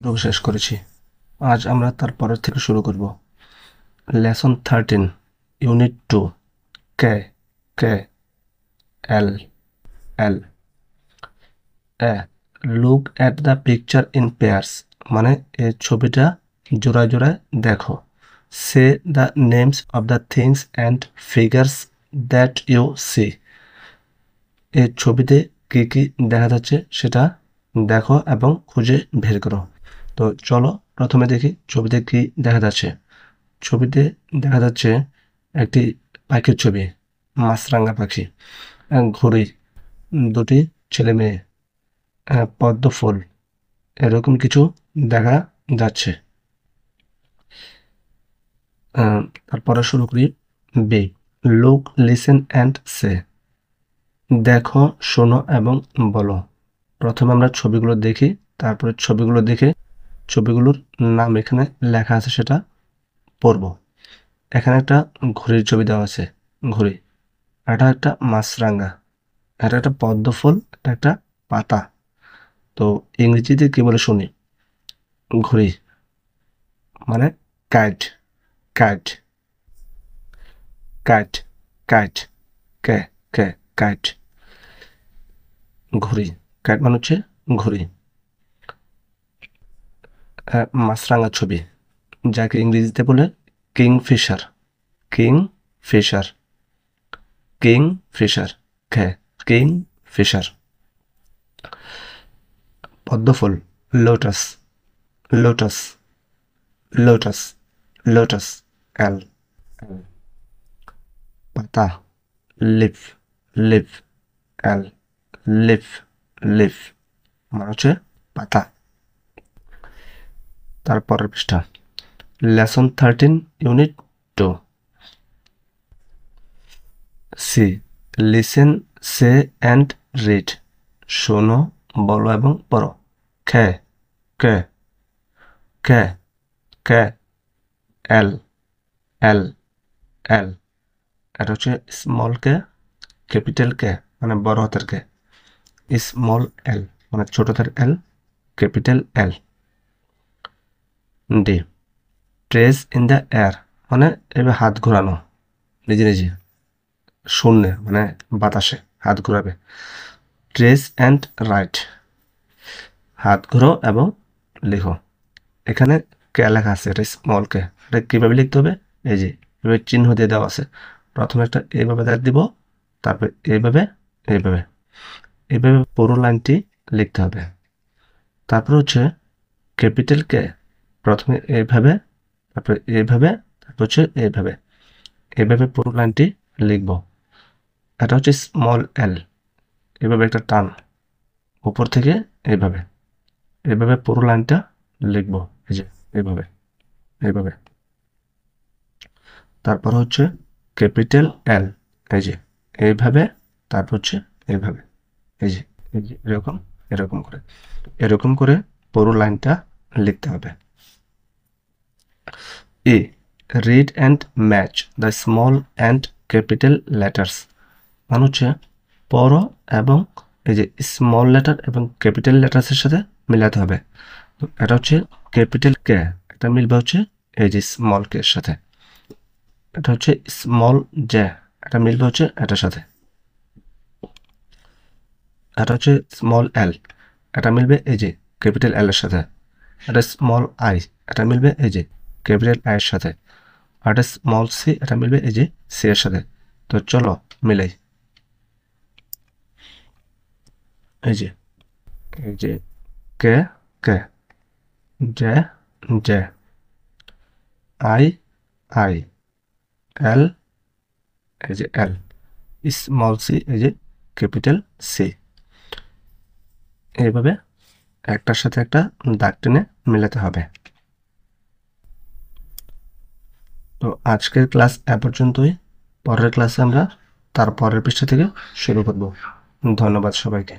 শেষ করেছি। আজ আমরা তারপরের থেকে শুরু করব। Lesson 13 unit 2 K k L l look at the picture in pairs মানে এই ছবিটা জোড়ায় জোড়ায় দেখো। Say the names of the things and figures that you see এই ছবিতে কী কী দেখা যাচ্ছে সেটা দেখো এবং খুঁজে বের করো। তো চলো প্রথমে দেখি ছবিতে কি দেখা যাচ্ছে। ছবিতে দেখা যাচ্ছে একটি পাখির ছবি, মাছরাঙা পাখি, ঘড়ি, দুটি ছেলে মেয়ে, পদ্ম ফুল, এরকম কিছু দেখা যাচ্ছে। তারপরে শুরু করি। বি লুক লিসেন অ্যান্ড সে দেখো, শোনো এবং বলো। প্রথমে আমরা ছবিগুলো দেখি, তারপরে ছবিগুলো দেখে ছবিগুলোর নাম এখানে লেখা আছে সেটা পড়ব। এখানে একটা ঘড়ির ছবি দেওয়া আছে, ঘড়ি। এটা একটা মাছরাঙা, এটা একটা পদ্ম ফুল, এটা একটা পাতা। তো ইংরেজিতে কি বলে শুনি? ঘড়ি মানে kite, kite, kite, kite, K K kite, ঘড়ি। কাইট মানে হচ্ছে ঘড়ি। মাছরাঙা ছবি, যাকে ইংরেজিতে বলে kingfisher, kingfisher, kingfisher, K kingfisher. পদ্মফুল, lotus, lotus, lotus, lotus, L. পাতা, leaf, leaf, L, leaf, leaf মানে হচ্ছে পাতা। তারপরের পৃষ্ঠা, lesson 13 unit 2 C listen say and read শোনো, বলো এবং পড়ো। কে কে কে কে এল এল এল এটা হচ্ছে স্মল কে, ক্যাপিটাল কে মানে বড় হাতের কে, স্মল এল মানে ছোট হাতের l, capital L. D trace in the air মানে এবার হাত ঘোরানো, নিজে নিজে শূন্যে মানে বাতাসে হাত ঘোরাবে। ট্রেস অ্যান্ড রাইট হাত ঘোরো এবং লেখো। এখানে কে লেখা আছে, এটা স্মল কে। এটা কীভাবে লিখতে হবে? এই যে এভাবে চিহ্ন দিয়ে দেওয়া আছে। প্রথমে একটা এইভাবে দাগ দিব, তারপর এইভাবে এইভাবে এইভাবে পুরো লাইনটি লিখতে হবে। তারপর হচ্ছে ক্যাপিটাল কে, প্রথমে এইভাবে, তারপর এইভাবে, তারপর হচ্ছে এইভাবে, এইভাবে পুরো লাইনটি লিখব। এটা হচ্ছে স্মল এল, এভাবে একটা টান উপর থেকে এইভাবে, এইভাবে পুরো লাইনটা লিখব। এই যে এইভাবে এইভাবে। তারপর হচ্ছে ক্যাপিটাল এল, এই যে এইভাবে, তারপর হচ্ছে এইভাবে, এই যে এই যে এরকম, এরকম করে, এরকম করে পুরো লাইনটা লিখতে হবে। A read and match the small and capital letters মানে হচ্ছে পড়ো এবং এই যে স্মল লেটার এবং ক্যাপিটাল লেটার্সের সাথে মিলাতে হবে। তো এটা হচ্ছে ক্যাপিটাল কে, এটা মিলবে হচ্ছে এই যে স্মল কে এর সাথে। এটা হচ্ছে স্মল জে, এটা মিলবে হচ্ছে এটার সাথে। এটা হচ্ছে স্মল এল, এটা মিলবে এই যে ক্যাপিটাল এল এর সাথে। এটা স্মল আই, এটা মিলবে এই যে ক্যাপিটাল আই এর সাথে। আর এটা স্মল সি, এটা মিলবে এই যে সি এর সাথে। তো চলো মিলাই। এই যে এই যে কে কে, জে জে, আই আই, এল এই যে এল, স্মল সি এই যে ক্যাপিটাল সি। এইভাবে একটার সাথে একটা দাগ টেনে মেলাতে হবে। তো আজকের ক্লাস এ পর্যন্তই। পরের ক্লাসে আমরা তার পরের পৃষ্ঠা থেকে শুরু করব। ধন্যবাদ সবাইকে।